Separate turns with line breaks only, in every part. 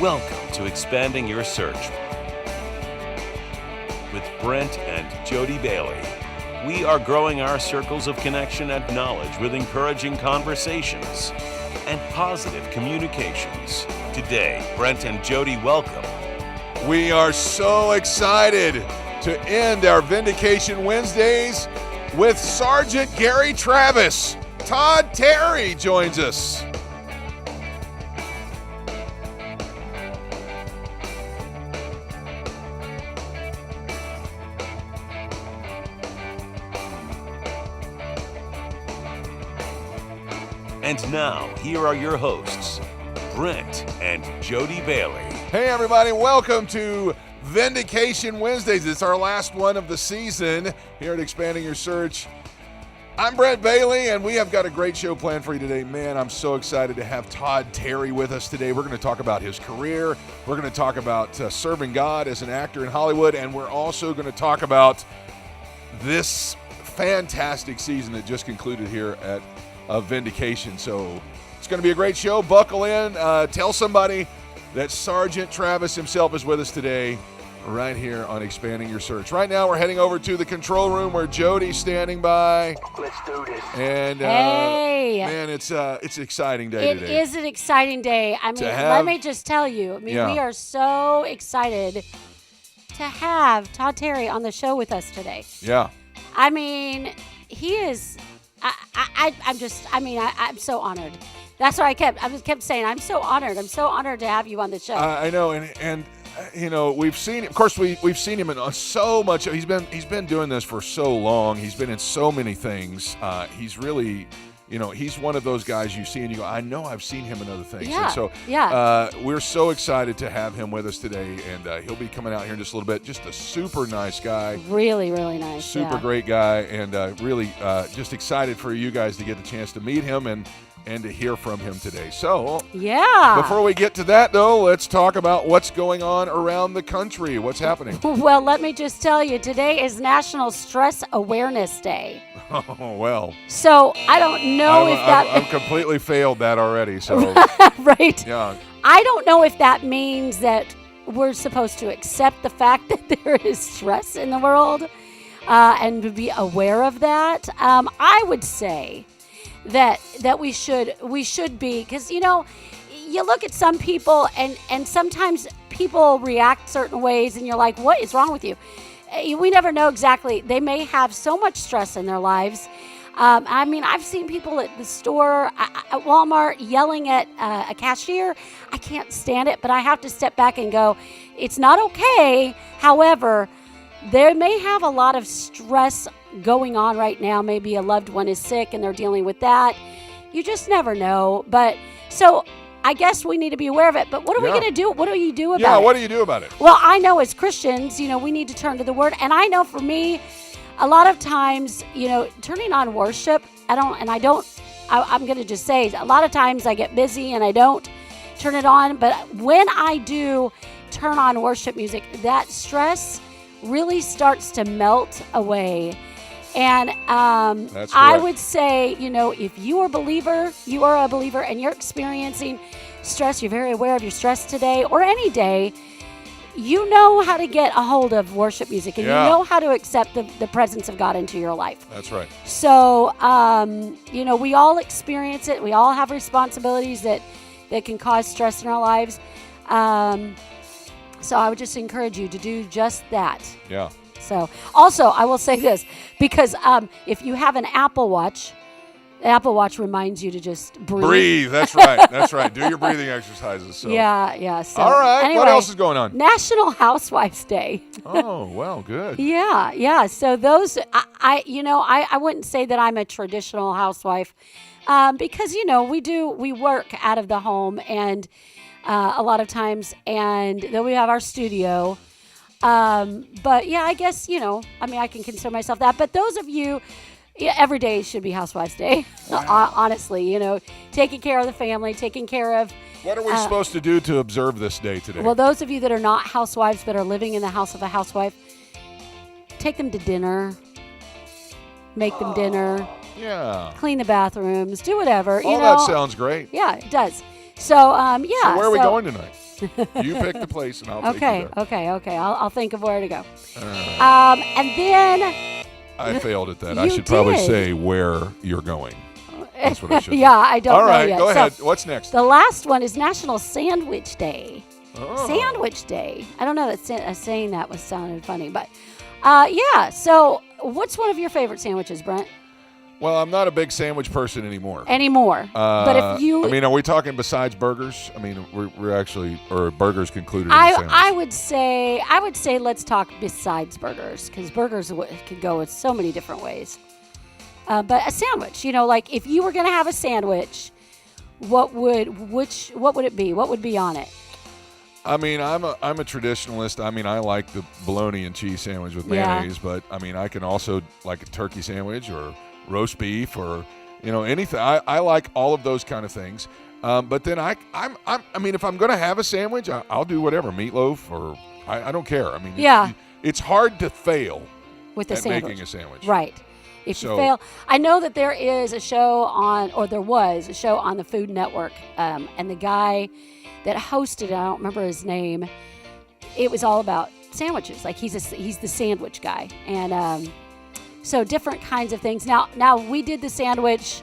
Welcome to Expanding Your Search with Brent and Jodibailey. We are growing our circles of connection and knowledge with encouraging conversations and positive communications. Today, Brent and Jodi welcome.
We are so excited to end our Vindication Wednesdays with Sergeant Gary Travis. Todd Terry joins us.
And now, here are your hosts, Brent and Jodibailey.
Hey everybody, welcome to Vindication Wednesdays. It's our last one of the season here at Expanding Your Search. I'm Brent Bailey, and we have got a great show planned for you today. Man, I'm so excited to have Todd Terry with us today. We're going to talk about his career. We're going to talk about serving God as an actor in Hollywood, and we're also going to talk about this fantastic season that just concluded here at Vindication. So it's going to be a great show. Buckle in. Tell somebody that Sergeant Travis himself is with us today right here on Expanding Your Search. Right now we're heading over to the control room where Jodi's standing by.
Let's do this.
And
hey,
man, it's an exciting day today.
It is an exciting day. I mean, let me just tell you. We are so excited to have Todd Terry on the show with us today.
Yeah.
I mean, he is. I'm so honored. That's what I kept saying. I'm so honored. I'm so honored to have you on the show.
I know, and you know, we've seen. Of course, we've seen him in so much. He's been doing this for so long. He's been in so many things. He's really, you know, he's one of those guys you see and you go, I know I've seen him in other things.
Yeah.
And so we're so excited to have him with us today, and he'll be coming out here in just a little bit. Just a super nice guy.
Really, really nice.
Super great guy, and really just excited for you guys to get the chance to meet him and to hear from him today. So, before we get to that, though, let's talk about what's going on around the country. What's happening?
Well, let me just tell you, today is National Stress Awareness Day.
Oh, well.
So, I don't know if that...
I've completely failed that already, so...
Right.
Yeah.
I don't know if that means that we're supposed to accept the fact that there is stress in the world and to be aware of that. I would say that we should be, because, you know, you look at some people and sometimes people react certain ways and you're like, what is wrong with you? We never know exactly. They may have so much stress in their lives. I mean, I've seen people at the store, at Walmart, yelling at a cashier. I can't stand it, but I have to step back and go, it's not okay. However, they may have a lot of stress going on right now. Maybe a loved one is sick and they're dealing with that. You just never know. But so I guess we need to be aware of it. But what are we going to do? What do you do about it?
Yeah, what do you do about it?
Well, I know as Christians, you know, we need to turn to the Word. And I know for me, a lot of times, you know, turning on worship, I'm going to just say, a lot of times I get busy and I don't turn it on. But when I do turn on worship music, that stress really starts to melt away. And I would say, you know, if you are a believer and you're experiencing stress, you're very aware of your stress today or any day, you know how to get a hold of worship music and you know how to accept the presence of God into your life.
That's right.
So, you know, we all experience it. We all have responsibilities that can cause stress in our lives. So I would just encourage you to do just that.
Yeah.
So also, I will say this, because if you have an Apple Watch, the Apple Watch reminds you to just breathe.
That's right. That's right. Do your breathing exercises. So.
Yeah. So,
all right.
Anyway,
what else is going on?
National Housewives Day.
Oh, well, good.
Yeah. So those, I wouldn't say that I'm a traditional housewife because, you know, we work out of the home and a lot of times, and then we have our studio. But yeah, I guess, you know, I mean, I can consider myself that. But those of you, every day should be Housewives Day. Wow. Honestly, you know, taking care of the family, taking care of.
What are we supposed to do to observe this day today?
Well, those of you that are not housewives but are living in the house of a housewife, take them to dinner, make them dinner.
Yeah.
Clean the bathrooms, do whatever.
That sounds great.
Yeah, it does. So,
So where are we going tonight? You pick the place, and I'll take you there.
Okay. I'll think of where to go. And then
I failed at that. I
You
should probably
did.
say where you're going. That's what I should.
yeah, I don't
All
know
right,
yet.
go
So,
ahead. What's next?
the last one is National Sandwich Day.
Oh.
Sandwich Day. I don't know that saying that was sounded funny, but yeah. So, what's one of your favorite sandwiches, Brent?
Well, I'm not a big sandwich person anymore.
But if you,
I mean, are we talking besides burgers? I mean, we're actually, or burgers concluded in the sandwich?
I would say let's talk besides burgers, because burgers could go in so many different ways. But a sandwich, like if you were going to have a sandwich, what would it be? What would be on it?
I mean, I'm a traditionalist. I mean, I like the bologna and cheese sandwich with mayonnaise, but I mean, I can also like a turkey sandwich or roast beef or anything. I like all of those kind of things. But then I mean, if I'm going to have a sandwich, I'll do whatever, meatloaf or I don't care. I mean, it's hard to fail
with a
at
sandwich.
making a sandwich.
Right. If you fail, I know that there is a show there was a show on the Food Network, and the guy that hosted it, I don't remember his name, it was all about sandwiches. Like he's the sandwich guy. And so different kinds of things. Now we did the sandwich,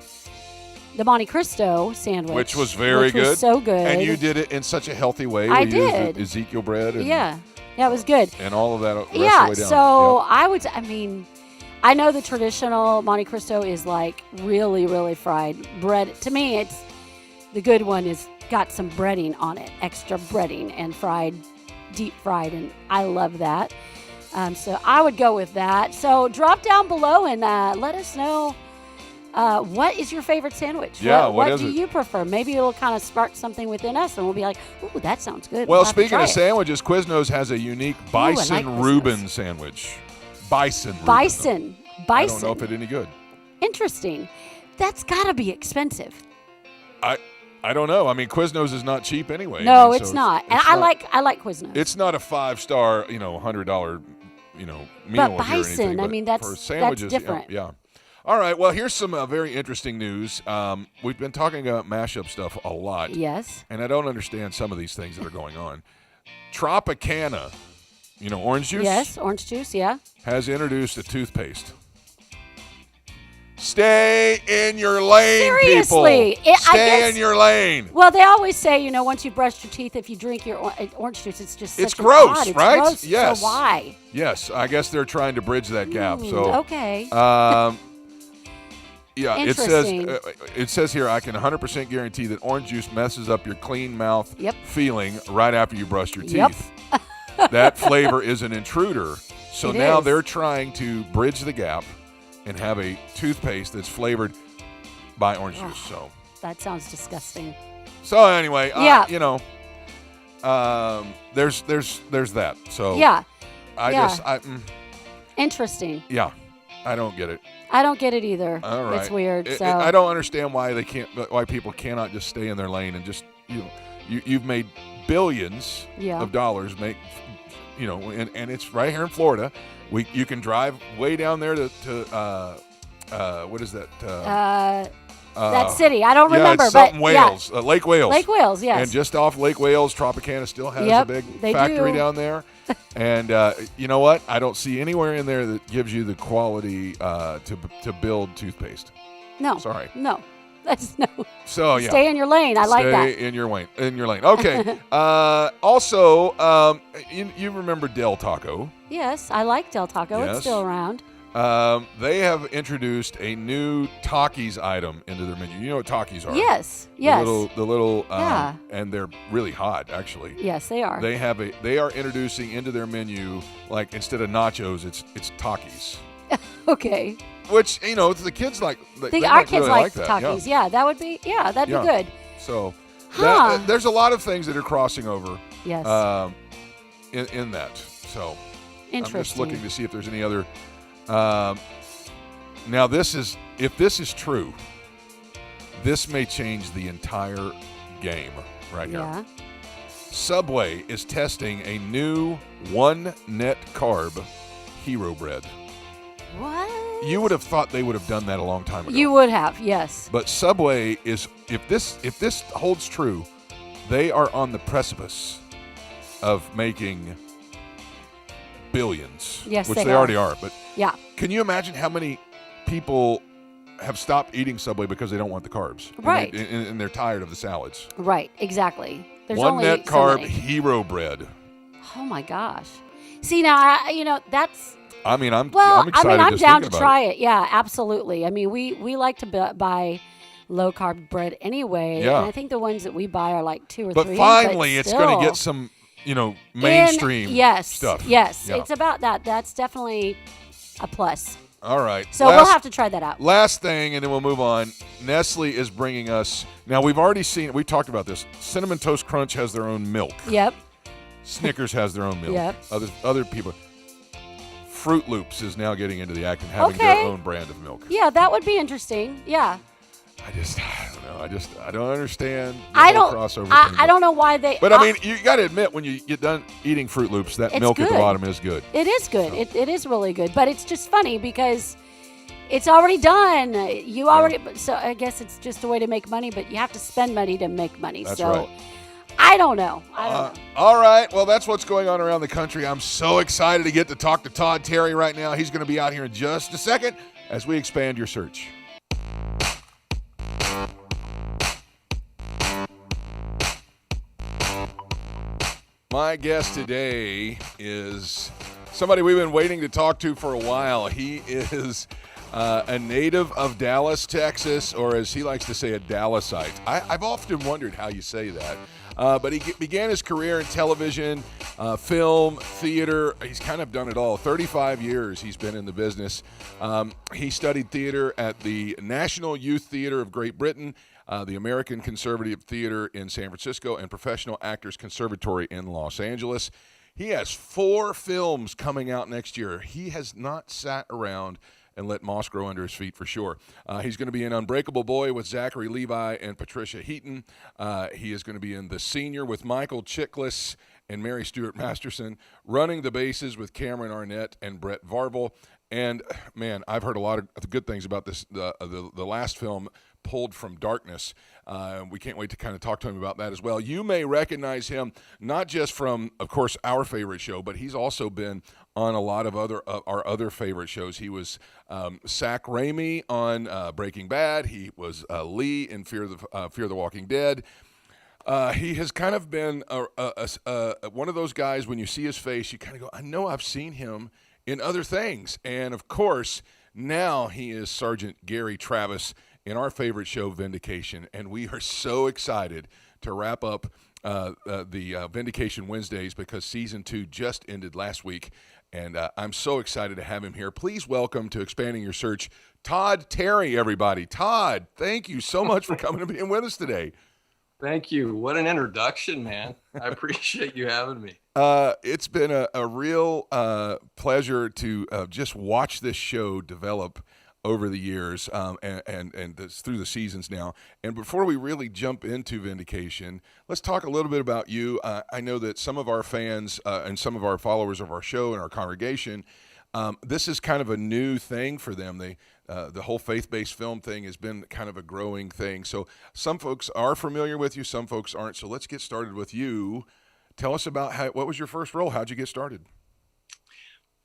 the Monte Cristo sandwich.
Which was very good.
Was so good.
And you did it in such a healthy way.
I
we
did.
used Ezekiel bread. And,
yeah, it was good.
And all of that the rest of
Yeah,
the way down.
so I know the traditional Monte Cristo is like really, really fried bread. To me, it's the good one is got some breading on it, extra breading and deep fried, and I love that. So I would go with that. So drop down below and let us know what is your favorite sandwich.
Yeah,
what do you prefer? Maybe it'll kind of spark something within us, and we'll be like, "Ooh, that sounds good."
Well,
We'll have to
speaking
try
of
it.
sandwiches, Quiznos has a unique
I like
bison
Quiznos.
Reuben sandwich. Bison.
Bison.
I don't know if it's any good.
Interesting. That's got to be expensive.
I don't know. I mean, Quiznos is not cheap anyway.
No,
I mean,
it's
so
not. And
it's
I
not-
like Quiznos.
It's not a 5-star, $100, meal
But
here or
bison,
anything,
I
but
mean,
for
that's
sandwiches,
different.
Yeah. All right. Well, here's some very interesting news. We've been talking about mashup stuff a lot.
Yes.
And I don't understand some of these things that are going on. Tropicana, orange juice?
Yes, orange juice, yeah.
Has introduced a toothpaste. Stay in your lane,
Seriously.
people.
I
Stay
guess-
in your lane.
Well, they always say, once you brush your teeth, if you drink your orange juice, it's just
It's
such
gross,
odd. It's
right?
gross.
Yes.
So why?
Yes, I guess they're trying to bridge that gap. So
okay.
Yeah,
Interesting.
it says here, I can 100% guarantee that orange juice messes up your clean mouth
Yep.
feeling right after you brush your
Yep.
teeth. That flavor is an intruder. So
It
now
is.
they're trying to bridge the gap and have a toothpaste that's flavored by orange juice.
That sounds disgusting.
So anyway,
Yeah.
there's that. So
Yeah.
I
yeah.
just
Interesting.
I don't get it.
I don't get it either.
All right.
It's weird. So
I don't understand why why people cannot just stay in their lane and just you've made billions
Yeah.
of dollars and it's right here in Florida. You can drive way down there to what is that?
that city. I don't remember,
it's
but
something Wales, Lake Wales.
Lake Wales, yes.
And just off Lake Wales, Tropicana still has a
Yep,
big
they
factory
do.
down there. And you know what? I don't see anywhere in there that gives you the quality to build toothpaste.
No.
Sorry.
No. That's no.
So yeah.
Stay in your lane. I like that.
Stay in your lane. Okay. Also, you remember Del Taco?
Yes, I like Del Taco.
Yes.
It's still around.
They have introduced a new Takis item into their menu. You know what Takis are?
Yes. Yes.
The little,
Yeah.
and they're really hot, actually.
Yes, they are.
They are introducing into their menu, like instead of nachos, it's Takis.
Okay.
Which the kids like.
Our kids
really
like
that.
Takis. Yeah, that would be. Yeah, that'd
Yeah.
be good.
So
Huh.
there's a lot of things that are crossing over.
Yes.
In that. So I'm
Interesting.
just looking to see if there's any other. Now if this is true, this may change the entire game right here.
Yeah.
Subway is testing a new 1 net carb hero bread.
What?
You would have thought they would have done that a long time ago.
You would have, yes.
But Subway is, if this holds true, they are on the precipice of making billions.
Yes,
which
they
they
are.
already are. But
Yeah.
can you imagine how many people have stopped eating Subway because they don't want the carbs?
Right.
And they're tired of the salads.
Right. Exactly. There's
One
only
net
so
carb
many.
hero bread.
Oh my gosh. See now, that's.
I mean, I'm
Well,
excited.
I'm
just
down to
thinking about
try it. Yeah, absolutely. I mean, we like to buy low carb bread anyway.
Yeah.
And I think the ones that we buy are like 2 or
But
3.
finally, it's going to
still.
get some, mainstream stuff.
Yes.
Yeah.
It's about that. That's definitely a plus.
All right.
So we'll have to try that out.
Last thing, and then we'll move on. Nestle is bringing us. Now, we've already seen. We talked about this. Cinnamon Toast Crunch has their own milk.
Yep.
Snickers has their own milk.
Yep.
Other people. Fruit Loops is now getting into the act and having their own brand of milk.
Yeah, that would be interesting. Yeah.
I don't know. I don't understand the
I
whole
don't.
crossover
I,
thing.
I don't know why they.
But I mean, you got to admit, when you get done eating Fruit Loops, that
It's
milk at the
good.
bottom is good.
It is good. It is really good. But it's just funny because it's already done. You already. So I guess it's just a way to make money, but you have to spend money to make money.
That's
so
right.
I don't know.
All right. Well, that's what's going on around the country. I'm so excited to get to talk to Todd Terry right now. He's going to be out here in just a second as we expand your search. My guest today is somebody we've been waiting to talk to for a while. He is a native of Dallas, Texas, or as he likes to say, a Dallasite. I've often wondered how you say that. But he began his career in television, film, theater. He's kind of done it all. 35 years he's been in the business. He studied theater at the National Youth Theater of Great Britain, the American Conservative Theater in San Francisco, and Professional Actors Conservatory in Los Angeles. He has 4 films coming out next year. He has not sat around and let moss grow under his feet for sure. He's going to be in Unbreakable Boy with Zachary, Levy, and Patricia Heaton. He is going to be in The Senior with Michael Chiklis and Mary Stuart Masterson, Running the Bases with Cameron Arnett and Brett Varvel. And, man, I've heard a lot of good things about this, the last film, Pulled from Darkness. We can't wait to kind of talk to him about that as well. You may recognize him not just from, of course, our favorite show, but he's also been on a lot of our other favorite shows. He was Zach Raimi on Breaking Bad. He was Lee in Fear the Walking Dead. He has kind of been one of those guys, when you see his face, you kind of go, I know I've seen him in other things. And, of course, now he is Sergeant Gary Travis in our favorite show, Vindication. And we are so excited to wrap up the Vindication Wednesdays because Season 2 just ended last week. And I'm so excited to have him here. Please welcome to Expanding Your Search, Todd Terry, everybody. Todd, thank you so much for coming and being with us today.
Thank you. What an introduction, man. I appreciate you having me.
It's been a real pleasure to just watch this show develop over the years and through the seasons now. And before we really jump into Vindication, let's talk a little bit about you. I know that some of our fans and some of our followers of our show and our congregation, this is kind of a new thing for them. The whole faith-based film thing has been kind of a growing thing. So some folks are familiar with you, some folks aren't. So let's get started with you. Tell us about what was your first role? How'd you get started?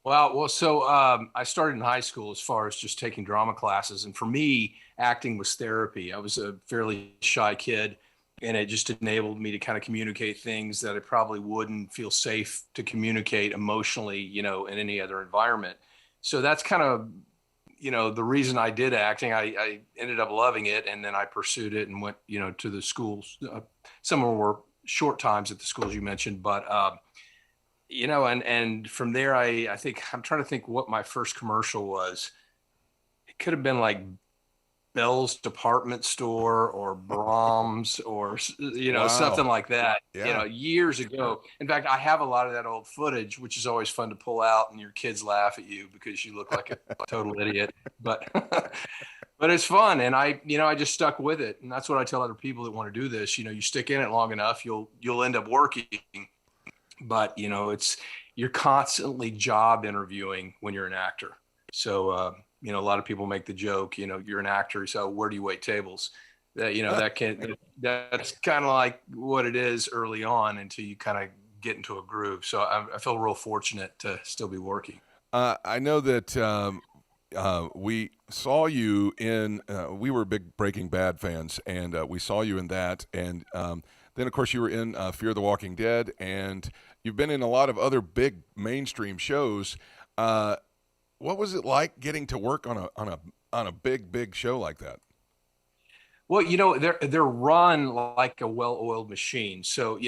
So I started in high school as far as just taking drama classes. And for me, acting was therapy. I was a fairly shy kid, and it just enabled me to kind of communicate things that I probably wouldn't feel safe to communicate emotionally, in any other environment. So that's kind of, the reason I did acting. I ended up loving it, and then I pursued it and went, to the schools. Some of them were short times at the schools you mentioned, but and from there, I think I'm trying to think what my first commercial was. It could have been like Bell's Department Store or Brahms or,
Wow.
something like that,
Yeah.
Years ago. In fact, I have a lot of that old footage, which is always fun to pull out and your kids laugh at you because you look like a total idiot, but it's fun. And I just stuck with it. And that's what I tell other people that want to do this. You stick in it long enough, you'll end up working. But, you're constantly job interviewing when you're an actor. So, a lot of people make the joke, you're an actor, so where do you wait tables? That, that's kind of like what it is early on until you kind of get into a groove. So I feel real fortunate to still be working.
I know that we saw you in, we were big Breaking Bad fans, and we saw you in that. And then, of course, you were in Fear the Walking Dead, and you've been in a lot of other big mainstream shows. What was it like getting to work on a big show like that?
Well, they're run like a well-oiled machine. So,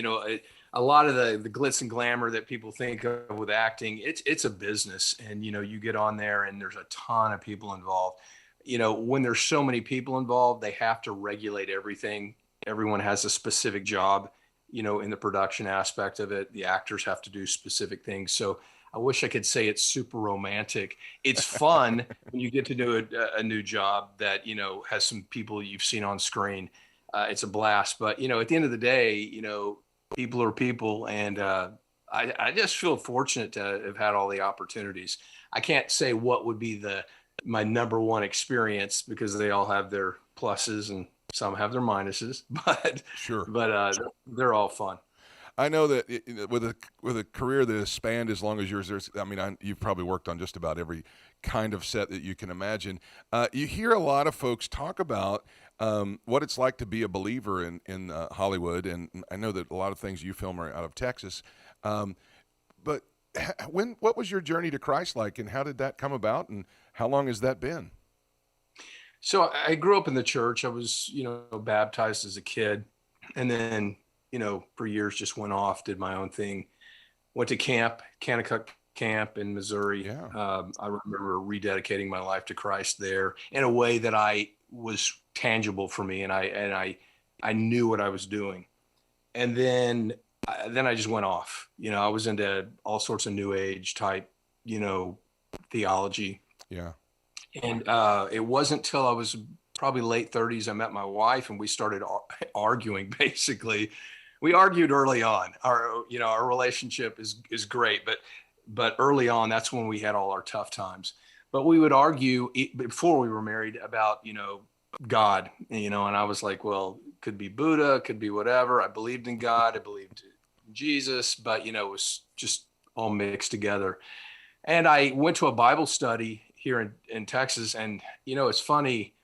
a lot of the glitz and glamour that people think of with acting, it's a business. And, you get on there and there's a ton of people involved. When there's so many people involved, they have to regulate everything. Everyone has a specific job, in the production aspect of it. The actors have to do specific things. So I wish I could say it's super romantic. It's fun when you get to do a new job that, has some people you've seen on screen. It's a blast. But, at the end of the day, people are people. And I just feel fortunate to have had all the opportunities. I can't say what would be my number one experience because they all have their pluses and some have their minuses. But
Sure.
But they're all fun.
I know that with a career that has spanned as long as yours, you've probably worked on just about every kind of set that you can imagine. You hear a lot of folks talk about what it's like to be a believer in Hollywood, and I know that a lot of things you film are out of Texas. But what was your journey to Christ like, and how did that come about, and how long has that been?
So I grew up in the church. I was, baptized as a kid, and then for years just went off, did my own thing, went to camp, Kanakuk camp in Missouri.
Yeah.
I remember rededicating my life to Christ there in a way that I was tangible for me. And I knew what I was doing. And then I just went off, I was into all sorts of new age type, theology.
Yeah.
And it wasn't till I was probably late 30s, I met my wife and we started arguing basically. We argued early on. Our relationship is great, but early on, that's when we had all our tough times. But we would argue before we were married about, God, and I was like, well, it could be Buddha, could be whatever. I believed in God. I believed in Jesus, but, it was just all mixed together. And I went to a Bible study here in Texas. And, it's funny.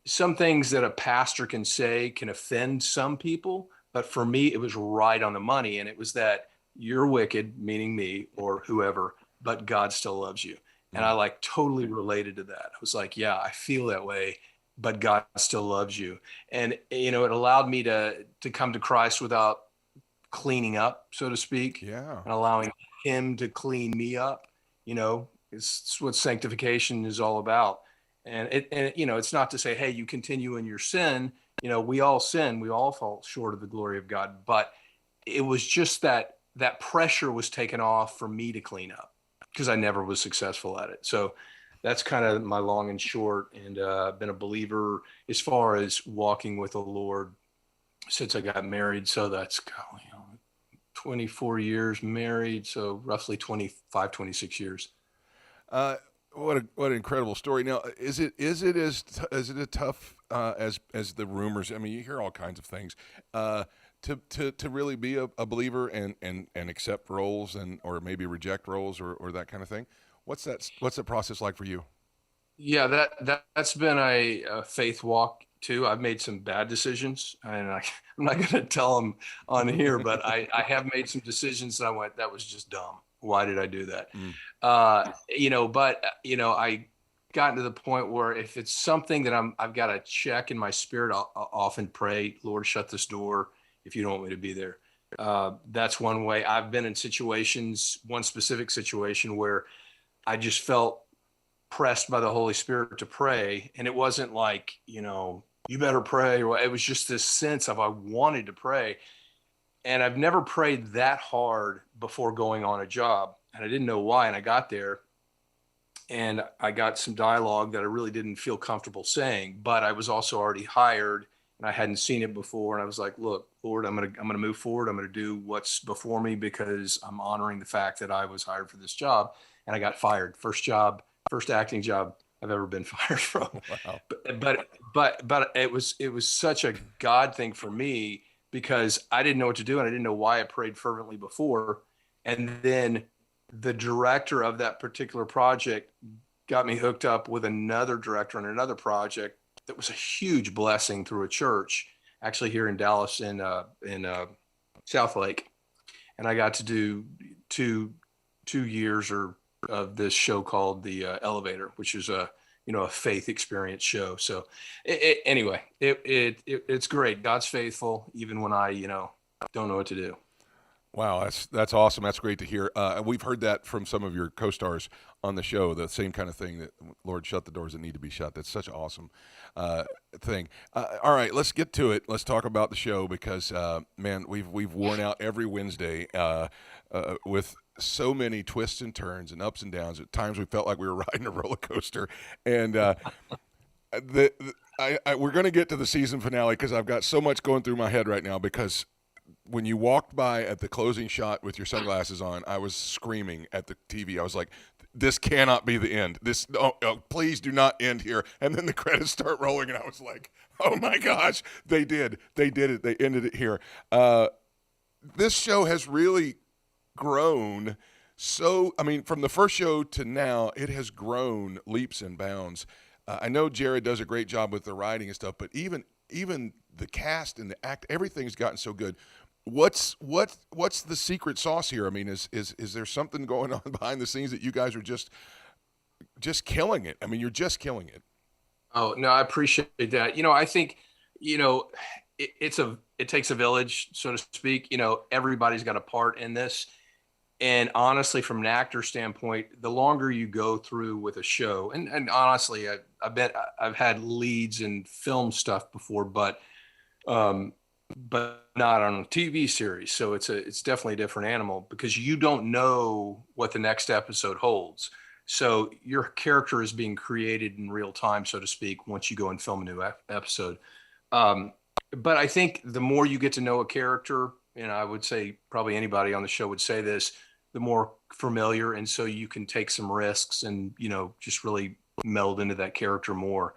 Some things that a pastor can say can offend some people. But for me, it was right on the money. And it was that you're wicked, meaning me or whoever, but God still loves you. And I totally related to that. I was like, yeah, I feel that way, but God still loves you. And, it allowed me to come to Christ without cleaning up, so to speak.
Yeah.
And allowing him to clean me up. It's what sanctification is all about. And it's not to say, hey, you continue in your sin. We all sin, we all fall short of the glory of God, but it was just that pressure was taken off for me to clean up because I never was successful at it. So that's kind of my long and short. And I've been a believer as far as walking with the Lord since I got married. So that's 24 years married. So roughly 25, 26 years.
What an incredible story. Now, is it as tough as the rumors? I mean, you hear all kinds of things. To really be a believer and accept roles or maybe reject roles or that kind of thing. What's the process like for you?
Yeah, that's been a faith walk too. I've made some bad decisions, and I'm not going to tell them on here, but I have made some decisions that I went, that was just dumb. Why did I do that? I gotten to the point where if it's something that I've got to check in my spirit, I'll often pray, Lord, shut this door if you don't want me to be there. That's one way. I've been in situations, one specific situation where I just felt pressed by the Holy Spirit to pray. And it wasn't like, you better pray. It was just this sense of I wanted to pray. And I've never prayed that hard before going on a job. And I didn't know why. And I got there and I got some dialogue that I really didn't feel comfortable saying, but I was also already hired and I hadn't seen it before. And I was like, look, Lord, I'm going to move forward. I'm going to do what's before me because I'm honoring the fact that I was hired for this job. And I got fired. First acting job I've ever been fired from. Wow. But it was such a God thing for me because I didn't know what to do and I didn't know why I prayed fervently before. And then the director of that particular project got me hooked up with another director on another project that was a huge blessing through a church, actually here in Dallas in South Lake. And I got to do two years of this show called The Elevator, which is a faith experience show. So anyway, it's great. God's faithful, even when I, don't know what to do.
Wow, that's awesome. That's great to hear. We've heard that from some of your co-stars on the show, the same kind of thing, that Lord, shut the doors that need to be shut. That's such an awesome thing. All right, let's get to it. Let's talk about the show because, man, we've worn out every Wednesday with so many twists and turns and ups and downs. At times we felt like we were riding a roller coaster. And we're going to get to the season finale because I've got so much going through my head right now because when you walked by at the closing shot with your sunglasses on, I was screaming at the TV. I was like, this cannot be the end. Please do not end here. And then the credits start rolling, and I was like, oh, my gosh, they did. They did it. They ended it here. This show has really grown. So, I mean, from the first show to now, it has grown leaps and bounds. I know Jarod does a great job with the writing and stuff, but even the cast and the act, everything's gotten so good. What's the secret sauce here? I mean, is there something going on behind the scenes that you guys are just killing it? I mean, you're just killing it.
Oh, no, I appreciate that. I think, it takes a village, so to speak. Everybody's got a part in this. And honestly, from an actor standpoint, the longer you go through with a show, and honestly, I bet I've had leads in film stuff before, but not on a TV series. So it's definitely a different animal because you don't know what the next episode holds. So your character is being created in real time, so to speak, once you go and film a new episode. But I think the more you get to know a character, and I would say probably anybody on the show would say this, the more familiar. And so you can take some risks and, just really meld into that character more.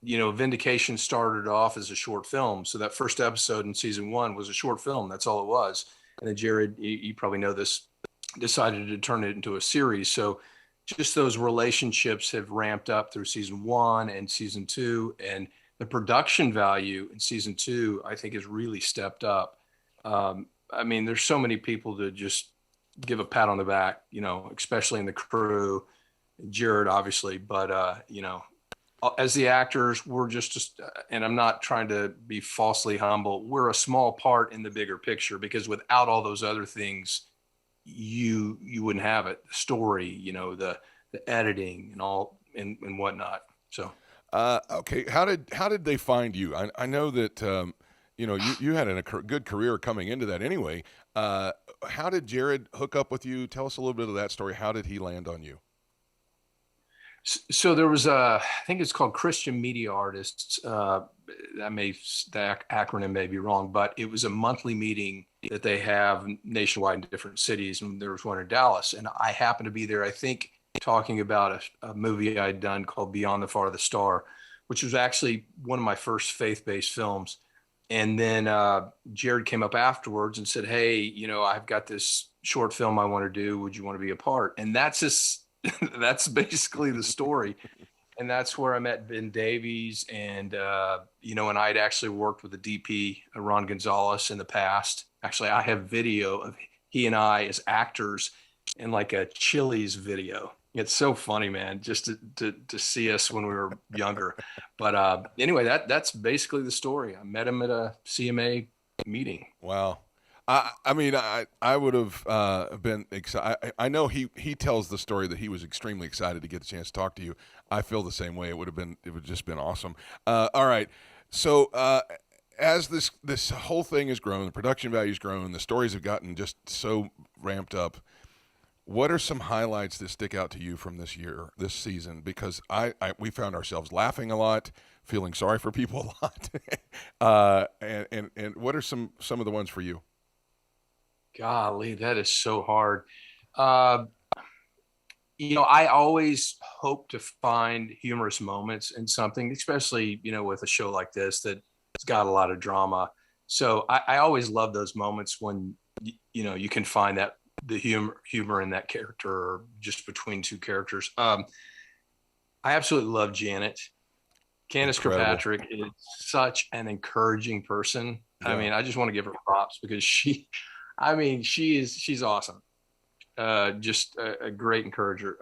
Vindication started off as a short film. So that first episode in season 1 was a short film. That's all it was. And then Jarod, you probably know this, decided to turn it into a series. So just those relationships have ramped up through season 1 and season 2. And the production value in season 2, I think, has really stepped up. I mean, there's so many people to just give a pat on the back, especially in the crew, Jarod, obviously, but, as the actors, we're just, and I'm not trying to be falsely humble, we're a small part in the bigger picture because without all those other things, you wouldn't have it. The story, the editing and all and whatnot. So,
okay. How did they find you? I know that, you had a good career coming into that anyway. How did Jarod hook up with you? Tell us a little bit of that story. How did he land on you?
So there was I think it's called Christian Media Artists. The acronym may be wrong, but it was a monthly meeting that they have nationwide in different cities. And there was one in Dallas. And I happened to be there, I think, talking about a movie I'd done called Beyond the Farthest Star, which was actually one of my first faith-based films. And then Jarod came up afterwards and said, hey, I've got this short film I want to do. Would you want to be a part? And that's basically the story. And that's where I met Ben Davies. And, and I'd actually worked with the DP, Ron Gonzalez, in the past. Actually, I have video of he and I as actors in like a Chiklis video. It's so funny, man, just to see us when we were younger. But anyway, that's basically the story. I met him at a CMA meeting.
Wow. I mean, I would have been excited. I know he tells the story that he was extremely excited to get the chance to talk to you. I feel the same way. It would just been awesome. All right. So as this whole thing has grown, the production value's grown, the stories have gotten just so ramped up. What are some highlights that stick out to you from this season? Because we found ourselves laughing a lot, feeling sorry for people a lot. And what are some of the ones for you?
Golly, that is so hard. I always hope to find humorous moments in something, especially, with a show like this that's got a lot of drama. So I always love those moments when, you can find that the humor in that character, or just between two characters. I absolutely love Janet. Candace
Incredible.
Kirkpatrick is such an encouraging person.
Yeah.
I mean, I just want to give her props because she's awesome. Just a great encourager.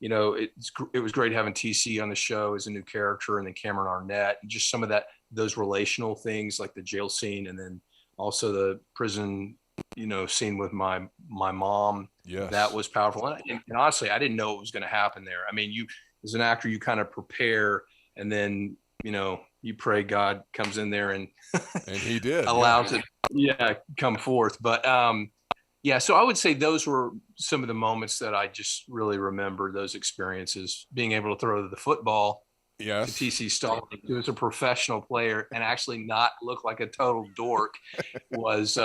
It was great having TC on the show as a new character, and then Cameron Arnett, and just some of those relational things like the jail scene, and then also the prison, scene with my mom.
Yes.
That was powerful. And honestly, I didn't know what was going to happen there. I mean, you as an actor, you kind of prepare, and then, you pray God comes in there and
he did
allows it, come forth. But, so I would say those were some of the moments that I just really remember, those experiences, being able to throw the football to TC Stalling, who was a professional player, and actually not look like a total dork was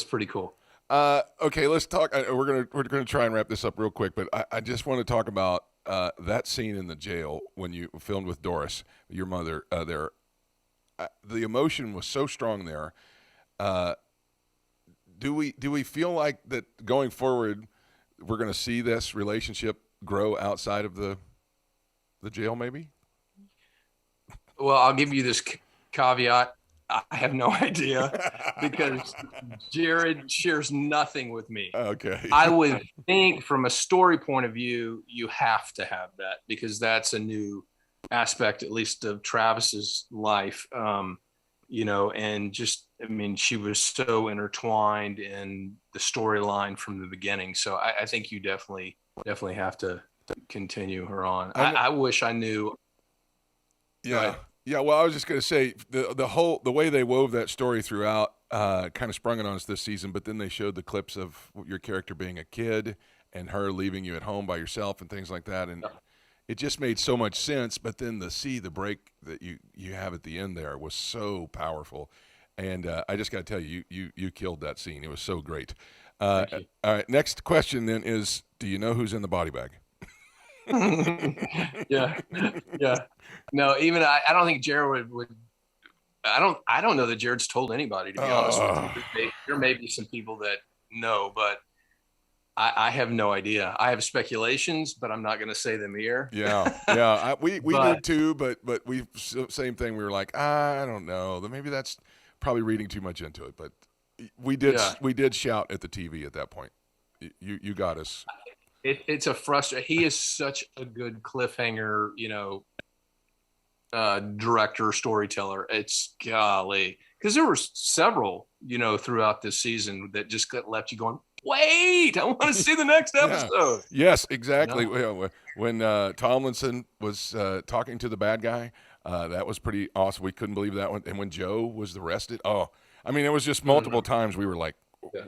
pretty cool.
Okay, let's talk. We're gonna try and wrap this up real quick, but I just want to talk about that scene in the jail when you filmed with Doris, your mother. There, the emotion was so strong there. Do we feel like that going forward, we're going to see this relationship grow outside of the jail, maybe?
Well, I'll give you this caveat. I have no idea because Jared shares nothing with me.
Okay.
I would think from a story point of view, you have to have that because that's a new aspect, at least of Travis's life. And just, she was so intertwined in the storyline from the beginning. So I think you definitely have to continue her on. I wish I knew.
Yeah. Yeah, well, I was just going to say the way they wove that story throughout kind of sprung it on us this season, but then they showed the clips of your character being a kid and her leaving you at home by yourself and things like that, and it just made so much sense. But then the break that you have at the end there was so powerful, and I just got to tell you, you killed that scene. It was so great. All right, next question then is, do you know who's in the body bag?
Yeah. No, even I don't think Jared would. I don't know that Jared's told anybody, to be honest with you. There may be some people that know, but I have no idea. I have speculations, but I'm not going to say them here.
Yeah. We did too, but we same thing. We were like, I don't know. Maybe that's probably reading too much into it. But we did shout at the TV at that point. You got us.
It's a frustrating. He is such a good cliffhanger, director, storyteller. It's golly, because there were several, throughout this season that just left you going, wait, I want to see the next episode.
Yes, exactly. When Tomlinson was talking to the bad guy, that was pretty awesome. We couldn't believe that one. And when Joe was arrested, it was just multiple times we were like,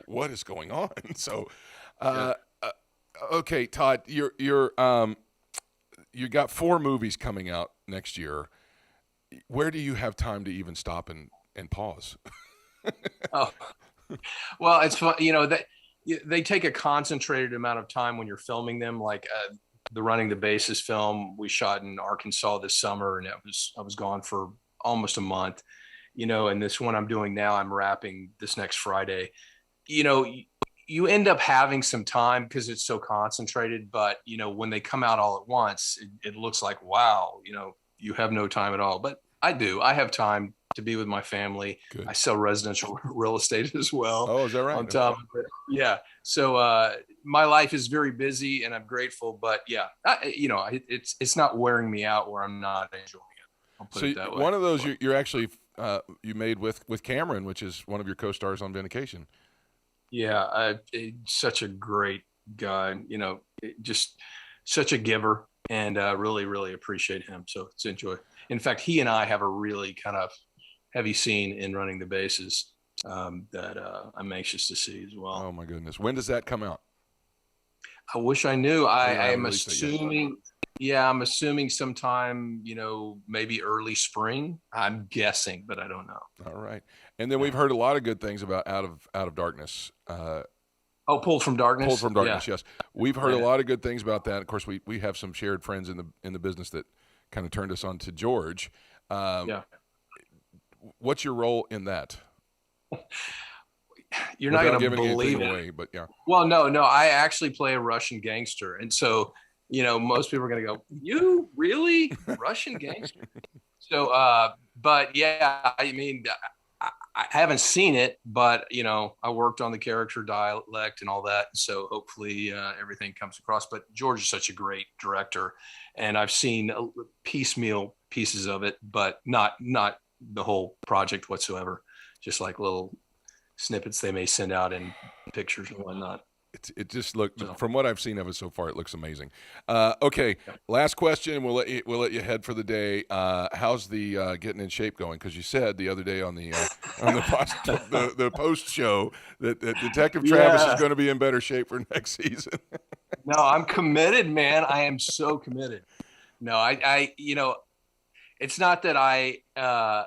what is going on? So, okay, Todd, you got 4 movies coming out next year. Where do you have time to even stop and pause?
Well, it's fun. They take a concentrated amount of time when you're filming them. Like the Running the Bases film we shot in Arkansas this summer, and I was gone for almost a month. And this one I'm doing now, I'm wrapping this next Friday. You end up having some time because it's so concentrated, but when they come out all at once, it looks like, wow, you have no time at all. But I do. I have time to be with my family. Good. I sell residential real estate as well.
Oh, is that right?
On top of it. Yeah. So my life is very busy, and I'm grateful. But yeah, it's not wearing me out where I'm not enjoying it. I'll put it that way.
One of those you're actually you made with Cameron, which is one of your co-stars on Vindication.
Yeah, such a great guy, just such a giver, and really, really appreciate him. So it's enjoy. In fact, he and I have a really kind of heavy scene in Running the Bases that I'm anxious to see as well.
Oh my goodness. When does that come out?
I wish I knew. I'm assuming. Yeah, I'm assuming sometime, maybe early spring. I'm guessing, but I don't know.
All right. And then we've heard a lot of good things about Out of Darkness.
Pulled from Darkness.
Pulled from Darkness, yes. We've heard a lot of good things about that. Of course, we have some shared friends in the business that kind of turned us on to George. what's your role in that?
You're not going to
giving
believe
anything
it.
away, but yeah.
Well, no, I actually play a Russian gangster. And so, most people are going to go, you really Russian gangster? So, but yeah, I mean, I haven't seen it, but I worked on the character dialect and all that. So hopefully everything comes across, but George is such a great director, and I've seen piecemeal pieces of it, but not the whole project whatsoever. Just like little snippets they may send out in pictures and whatnot.
It just looked, from what I've seen of it so far, it looks amazing. Okay, last question. We'll let you head for the day. How's the getting in shape going? Because you said the other day on the post show that Detective Travis is going to be in better shape for next season.
No, I'm committed, man. I am so committed. No, I it's not that I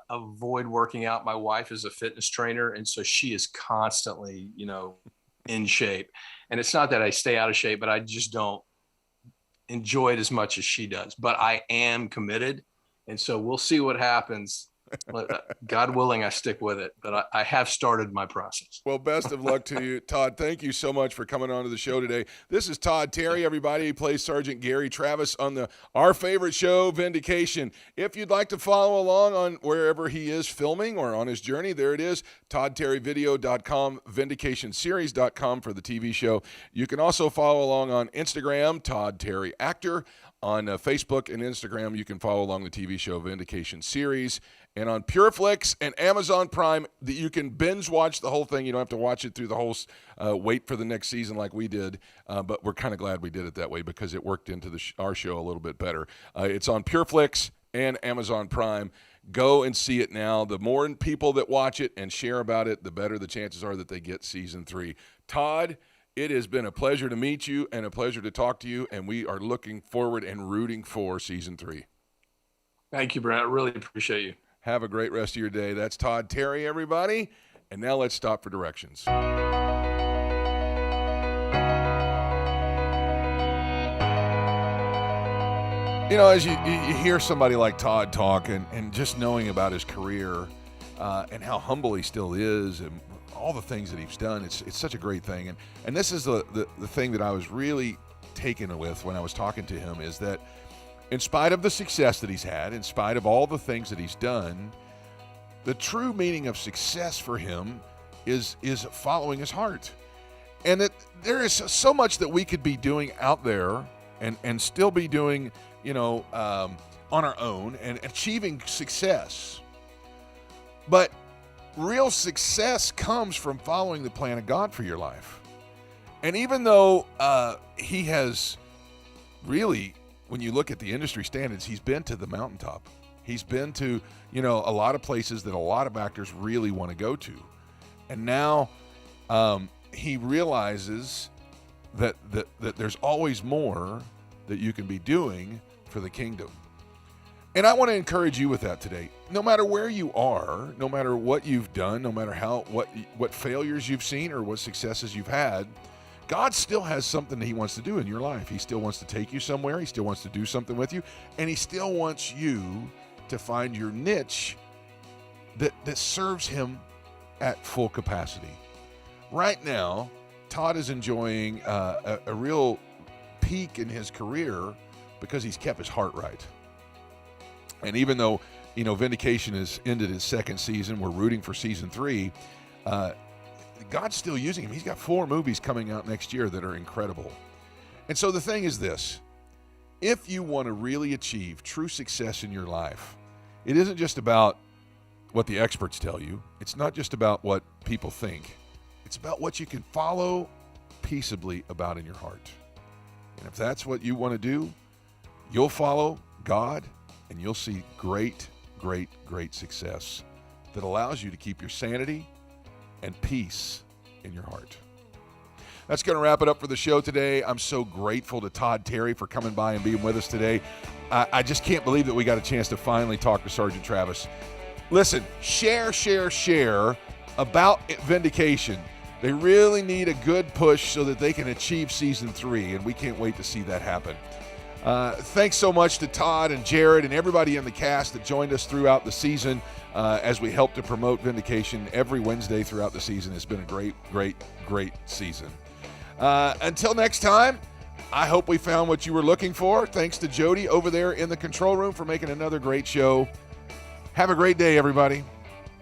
avoid working out. My wife is a fitness trainer, and so she is constantly, in shape. And it's not that I stay out of shape, but I just don't enjoy it as much as she does. But I am committed, and so we'll see what happens. God willing, I stick with it. But I have started my process.
Well, best of luck to you, Todd. Thank you so much for coming on to the show today. This is Todd Terry, everybody. He plays Sergeant Gary Travis on our favorite show, Vindication. If you'd like to follow along on wherever he is filming or on his journey, there it is, toddterryvideo.com, vindicationseries.com for the TV show. You can also follow along on Instagram, Todd Terry Actor. On Facebook and Instagram, you can follow along the TV show Vindication Series. And on Pureflix and Amazon Prime, that you can binge watch the whole thing. You don't have to watch it through the whole, wait for the next season like we did. But we're kind of glad we did it that way because it worked into our show a little bit better. It's on Pureflix and Amazon Prime. Go and see it now. The more people that watch it and share about it, the better the chances are that they get season 3. Todd, it has been a pleasure to meet you and a pleasure to talk to you, and we are looking forward and rooting for season 3.
Thank you, Brent. I really appreciate you.
Have a great rest of your day. That's Todd Terry, everybody. And now let's stop for directions. As you hear somebody like Todd talk and just knowing about his career and how humble he still is and all the things that he's done, it's such a great thing. And this is the thing that I was really taken with when I was talking to him, is that in spite of the success that he's had, in spite of all the things that he's done, the true meaning of success for him is following his heart. And that there is so much that we could be doing out there and still be doing, on our own and achieving success. But real success comes from following the plan of God for your life. And even though he has really, when you look at the industry standards, he's been to the mountaintop. He's been to, a lot of places that a lot of actors really want to go to. And now he realizes that there's always more that you can be doing for the kingdom. And I want to encourage you with that today. No matter where you are, no matter what you've done, no matter what failures you've seen or what successes you've had, God still has something that he wants to do in your life. He still wants to take you somewhere. He still wants to do something with you. And he still wants you to find your niche that serves him at full capacity. Right now, Todd is enjoying a real peak in his career because he's kept his heart right. And even though, Vindication has ended his second season, we're rooting for season 3, God's still using him. He's got 4 movies coming out next year that are incredible. And so the thing is this: if you want to really achieve true success in your life, it isn't just about what the experts tell you. It's not just about what people think. It's about what you can follow peaceably about in your heart. And if that's what you want to do, you'll follow God and you'll see great, great, great success that allows you to keep your sanity and peace in your heart. That's going to wrap it up for the show today. I'm so grateful to Todd Terry for coming by and being with us today. I just can't believe that we got a chance to finally talk to Sergeant Travis. Listen, share about Vindication. They really need a good push so that they can achieve season 3, and we can't wait to see that happen. Thanks so much to Todd and Jared and everybody in the cast that joined us throughout the season as we help to promote Vindication every Wednesday throughout the season. It's been a great, great, great season. Until next time, I hope we found what you were looking for. Thanks to Jodi over there in the control room for making another great show. Have a great day, everybody.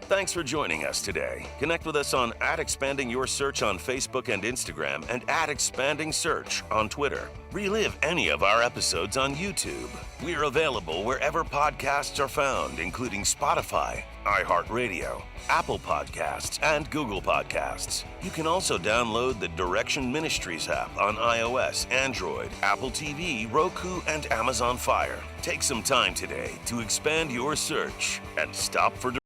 Thanks for joining us today. Connect with us on @expandingyoursearch on Facebook and Instagram and @expandingsearch on Twitter. Relive any of our episodes on YouTube. We're available wherever podcasts are found, including Spotify, iHeartRadio, Apple Podcasts, and Google Podcasts. You can also download the Direction Ministries app on iOS, Android, Apple TV, Roku, and Amazon Fire. Take some time today to expand your search and stop for